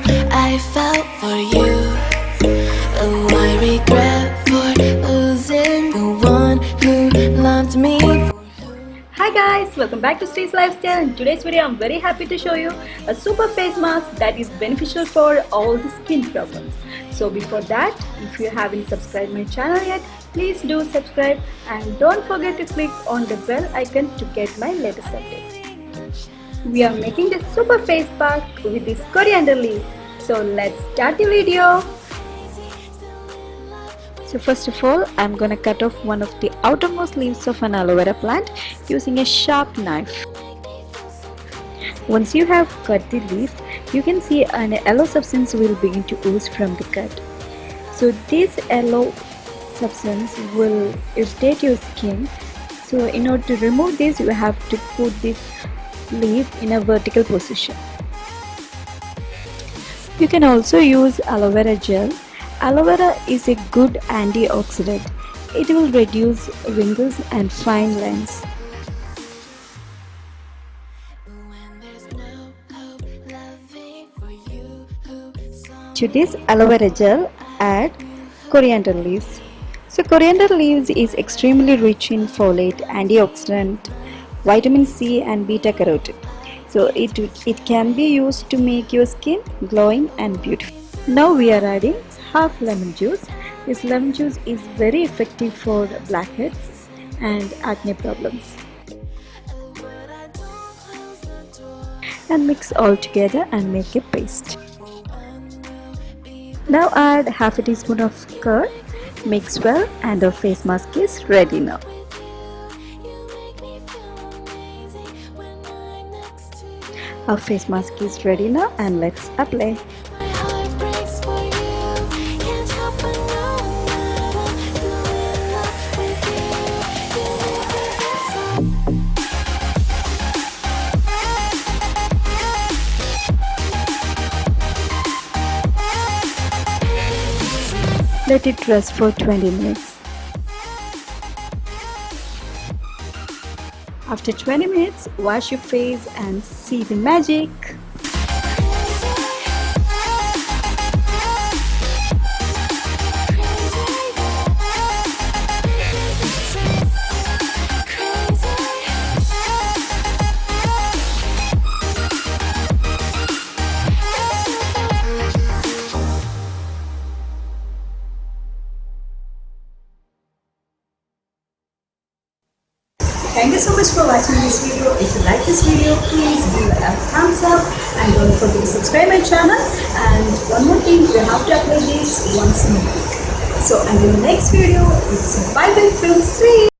I felt for you. Oh, I regret for losing the one who loved me. Hi guys, welcome back to Sree's Lifestyle. In today's video, I'm very happy to show you a super face mask that is beneficial for all the skin problems. So before that, if you haven't subscribed my channel yet, please do subscribe and don't forget to click on the bell icon to get my latest updates. We are making the super face pack with this coriander leaves. So let's start the video. So first of all, I'm gonna cut off one of the outermost leaves of an aloe vera plant using a sharp knife. Once you have cut the leaf, you can see an yellow substance will begin to ooze from the cut. So this yellow substance will irritate your skin. So in order to remove this, you have to put this leaf in a vertical position. You can also use aloe vera gel. Aloe vera is a good antioxidant. It will reduce wrinkles and fine lines. To this aloe vera gel, add coriander leaves. So coriander leaves is extremely rich in folate, antioxidant, vitamin C and beta carotene. So it can be used to make your skin glowing and beautiful. Now we are adding half lemon juice. This lemon juice is very effective for blackheads and acne problems. And mix all together and make a paste. Now add half a teaspoon of curd. Mix well and our face mask is ready now. Our face mask is ready now and let's apply. Let it rest for 20 minutes. After 20 minutes, wash your face and see the magic. Thank you so much for watching this video. If you like this video, please give a thumbs up and don't forget to subscribe my channel. And one more thing, you have to apply this once in a week. So until the next video, it's bye bye from Sree.